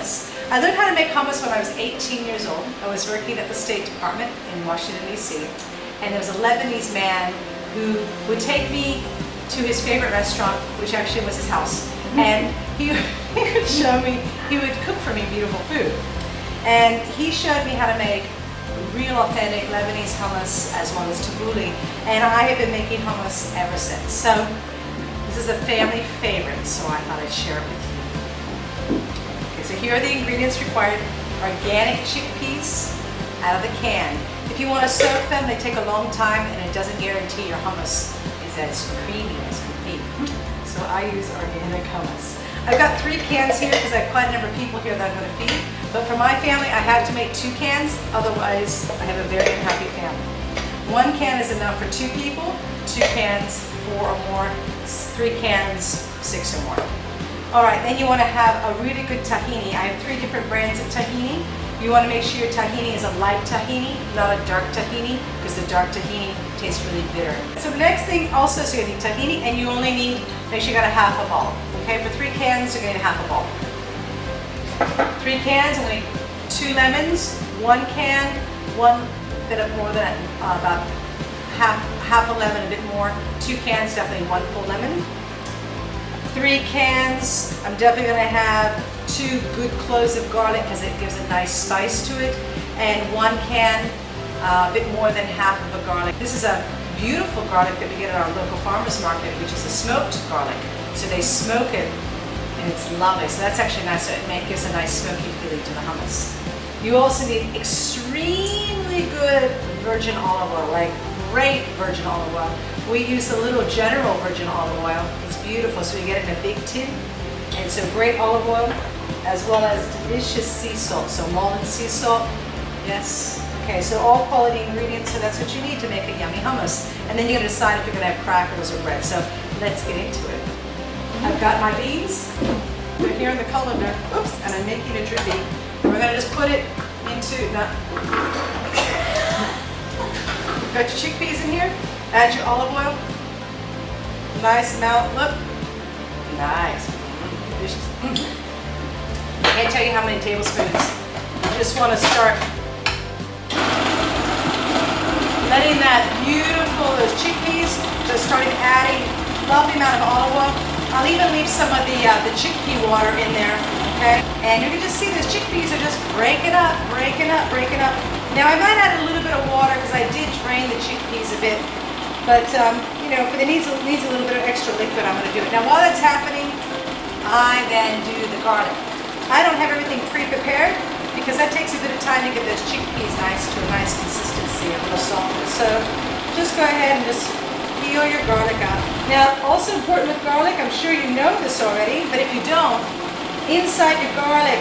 hummus. I learned how to make hummus when I was 18 years old. I was working at the State Department in Washington, D.C. And there was a Lebanese man who would take me to his favorite restaurant, which actually was his house. And he would show me, he would cook for me beautiful food. And he showed me how to make real authentic Lebanese hummus as well as tabbouleh. And I have been making hummus ever since. So this is a family favorite, so I thought I'd share it with you. Okay, so here are the ingredients required. Organic chickpeas out of the can. If you want to soak them, they take a long time and it doesn't guarantee your hummus is as creamy as can be. So I use organic hummus. I've got 3 cans here because I have quite a number of people here that I'm going to feed. But for my family, I have to make 2 cans, otherwise I have a very unhappy family. 1 can is enough for 2 people, 2 cans, 4 or more, 3 cans, 6 or more. All right, then you want to have a really good tahini. I have 3 different brands of tahini. You want to make sure your tahini is a light tahini, not a dark tahini, because the dark tahini tastes really bitter. So the next thing also, so you need tahini, and you only need, make sure you got a half a ball. Okay, for 3 cans, you're going to need half a ball. 3 cans, only 2 lemons, 1 can, 1 bit of more than about half a lemon, a bit more. 2 cans, definitely 1 full lemon. 3 cans, I'm definitely going to have 2 good cloves of garlic because it gives a nice spice to it, and 1 can, a bit more than half of a garlic. This is a beautiful garlic that we get at our local farmers market, which is a smoked garlic. So they smoke it and it's lovely. So that's actually nice. So it gives a nice smoky feeling to the hummus. You also need extremely good virgin olive oil, like great virgin olive oil. We use a little general virgin olive oil. It's beautiful. So you get it in a big tin. And so great olive oil, as well as delicious sea salt. So Malden sea salt, yes. Okay, so all quality ingredients, so that's what you need to make a yummy hummus. And then you're gonna decide if you're gonna have crackers or bread. So let's get into it. I've got my beans, they're here in the colander, oops, and I'm making a drippy. And we're gonna just put it into, you've got your chickpeas in here, add your olive oil, nice amount, look, nice, delicious. I can't tell you how many tablespoons. You just wanna start letting that beautiful, those chickpeas, just starting adding lovely amount of olive oil. I'll even leave some of the chickpea water in there, okay? And you can just see those chickpeas are just breaking up, breaking up, breaking up. Now I might add a little bit of water because I did drain the chickpeas a bit, but you know, if it needs a little bit of extra liquid, I'm gonna do it. Now while that's happening, I then do the garlic. I don't have everything pre-prepared because that takes a bit of time to get those chickpeas to a nice consistency, a little softness. So just go ahead and just peel your garlic up. Now, also important with garlic, I'm sure you know this already, but if you don't, inside your garlic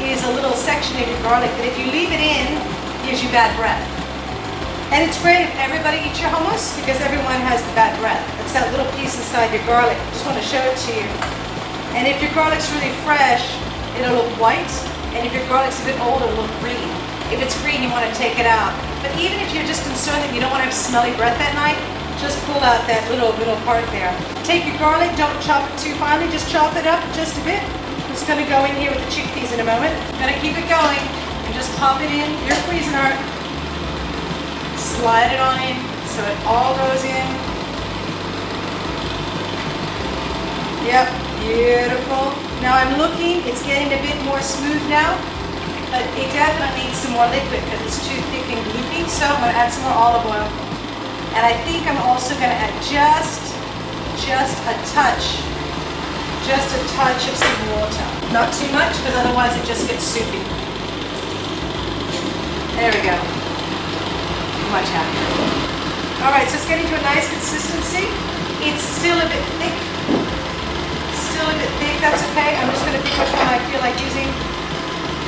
is a little section of your garlic that if you leave it in, gives you bad breath. And it's great if everybody eats your hummus because everyone has the bad breath. It's that little piece inside your garlic. Just want to show it to you. And if your garlic's really fresh, it'll look white. And if your garlic's a bit old, it'll look green. If it's green, you want to take it out. But even if you're just concerned that you don't want to have smelly breath at night, just pull out that little part there. Take your garlic, don't chop it too finely, just chop it up just a bit. I'm just gonna go in here with the chickpeas in a moment. I'm gonna keep it going and just pop it in. Your Cuisinart. Slide it on in so it all goes in. Yep, beautiful. Now I'm looking, it's getting a bit more smooth now, but it definitely needs some more liquid because it's too thick and gloopy. So I'm gonna add some more olive oil. And I think I'm also going to add just a touch of some water. Not too much because otherwise it just gets soupy. There we go. Too much happening. All right, so it's getting to a nice consistency. It's still a bit thick. That's okay. I'm just going to pick which one I feel like using.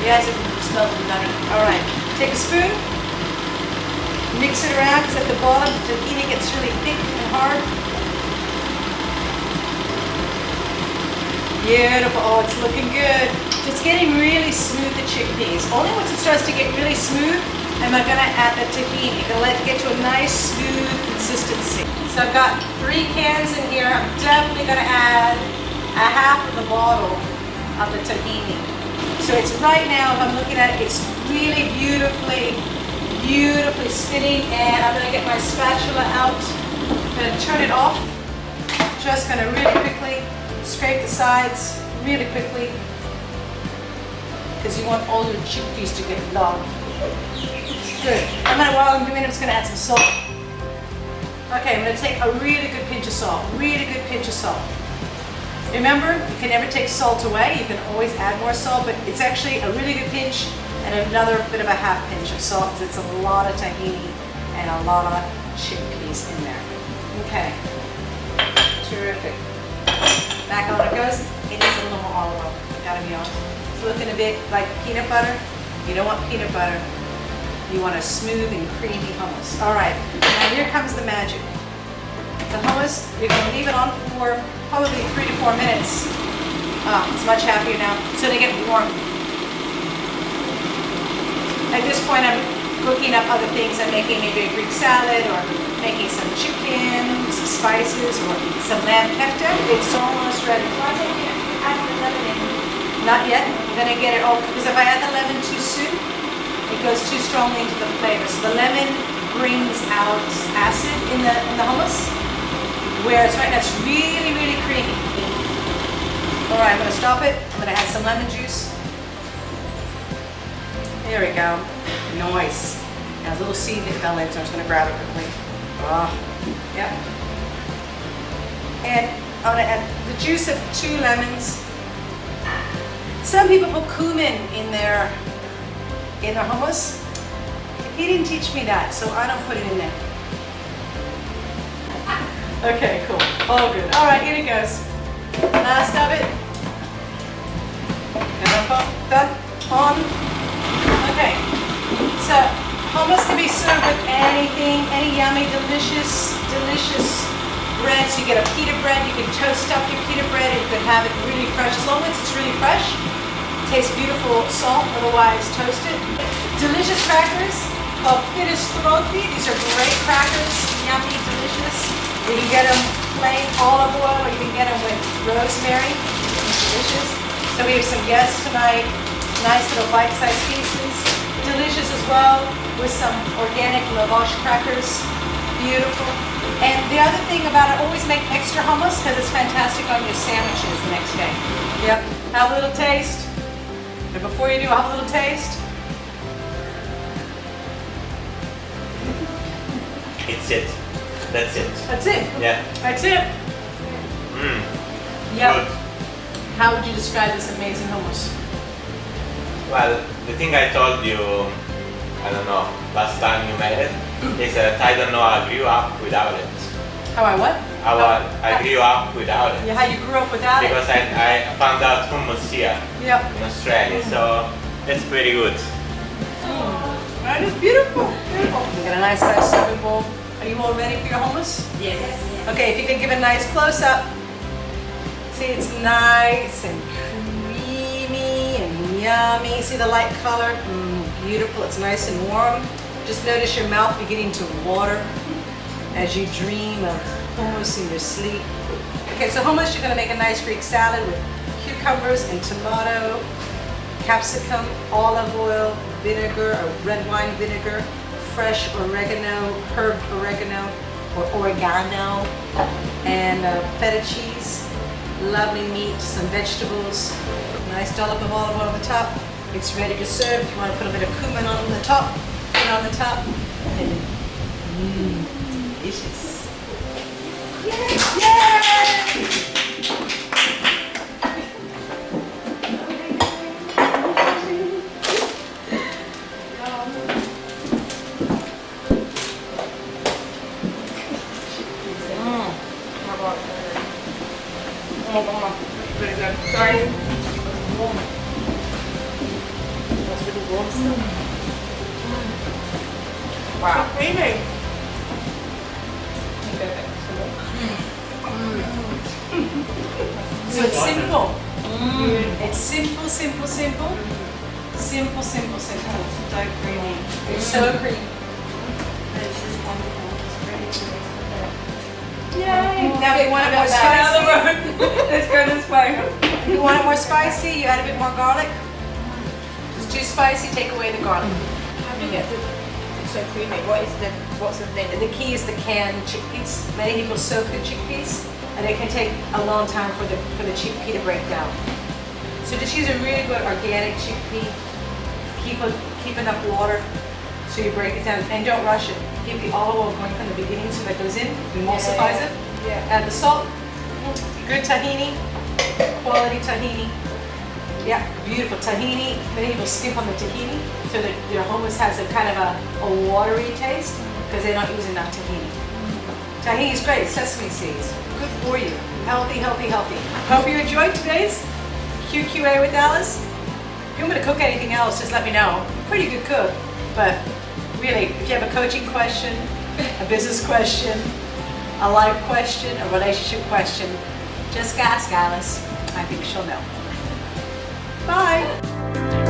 Yes, it smells nutty. All right, take a spoon. Mix it around because at the bottom the tahini gets really thick and hard. Beautiful. Oh, it's looking good. It's getting really smooth, the chickpeas. Only once it starts to get really smooth am I going to add the tahini. Gonna let it get to a nice smooth consistency. So I've got 3 cans in here. I'm definitely going to add a half of the bottle of the tahini. So it's right now, if I'm looking at it, it's really beautifully spinning, and I'm gonna get my spatula out. I'm gonna turn it off. Just gonna really quickly scrape the sides, really quickly, because you want all your chickpeas to get long. Good. While I'm doing it, I'm just gonna add some salt. Okay, I'm gonna take a really good pinch of salt, really good pinch of salt. Remember, you can never take salt away. You can always add more salt, but it's actually a really good pinch and another bit of a half pinch of salt because it's a lot of tahini and a lot of chickpeas in there. Okay, terrific. Back on it goes. It needs a little more olive oil, gotta be honest. It's looking a bit like peanut butter. You don't want peanut butter. You want a smooth and creamy hummus. All right, now here comes the magic. The hummus, you're gonna leave it on for probably 3 to 4 minutes. It's much happier now. It's gonna get warm. At this point, I'm cooking up other things. I'm making maybe a Greek salad or making some chicken, some spices, or some lamb kefta. It's almost ready. Why don't you add the lemon in? Not yet. I'm gonna get it all, because if I add the lemon too soon, it goes too strongly into the flavor. So the lemon brings out acid in the hummus. Whereas right now it's really, really creamy. All right, I'm gonna stop it. I'm gonna add some lemon juice. There we go. Nice. Now, there's a little seed that fell in, so I'm just gonna grab it quickly. Yep. And I'm gonna add the juice of 2 lemons. Some people put cumin in their hummus. He didn't teach me that, so I don't put it in there. Okay, cool. All good. All right, here it goes. Last of it. Done. On. Okay. So hummus can be served with anything, any yummy, delicious bread. So you get a pita bread. You can toast up your pita bread. You could have it really fresh. As long as it's really fresh, it tastes beautiful. Salt, otherwise toasted. Delicious crackers called finestroti. These are great crackers. Yummy, delicious. You can get them plain olive oil, or you can get them with rosemary. It's delicious. So we have some guests tonight. Nice little bite-sized pieces. Delicious as well with some organic lavash crackers. Beautiful. And the other thing about it, always make extra hummus because it's fantastic on your sandwiches the next day. Yep. Have a little taste. And before you do, have a little taste. It's it. That's it. That's it. Yeah. That's it. Yep. Good. How would you describe this amazing hummus? Well, the thing I told you, I don't know, last time you met it, is that I don't know, I grew up without it. How I what? I grew up without it. Yeah, how you grew up without because it? I found out hummus here Yep. in Australia, so it's pretty good. That is beautiful. Beautiful. You got a nice size serving bowl. Are you all ready for your hummus? Yes. Okay, if you can give a nice close-up. See, it's nice and creamy and yummy. See the light color? Beautiful. It's nice and warm. Just notice your mouth beginning to water as you dream of hummus in your sleep. Okay, so hummus, you're going to make a nice Greek salad with cucumbers and tomato, capsicum, olive oil, vinegar or red wine vinegar, fresh oregano, herb oregano or oregano, and feta cheese, lovely meat, some vegetables, nice dollop of olive oil on the top. It's ready to serve. If you want to put a bit of cumin on the top, put it on the top. And delicious. Yay! Pretty good. Sorry. Warm. That's really warm still. Wow. Creamy. So it's simple. It's simple, simple, simple. Simple, simple, simple. So creamy. It's so creamy. It's just wonderful. It's really Yay! Now if you want it more spicy, Let's go this way. if you want it more spicy, you add a bit more garlic. too spicy, take away the garlic. How do you get it's so creamy? What's the thing? The key is the canned chickpeas. Many people soak the chickpeas, and it can take a long time for the chickpea to break down. So just use a really good organic chickpea. Keep enough water so you break it down, and don't rush it. Keep the olive oil going from the beginning so that goes in, emulsifies it. Yeah. Add the salt, good tahini, quality tahini. Yeah, beautiful tahini. Many people skip on the tahini, so that your hummus has a kind of a watery taste because they're not using enough tahini. Tahini is great, sesame seeds, good for you. Healthy, healthy, healthy. Hope you enjoyed today's QQA with Alice. If you want me to cook anything else, just let me know. I'm a pretty good cook, but really, if you have a coaching question, a business question, a life question, a relationship question, just ask Alice. I think she'll know. Bye.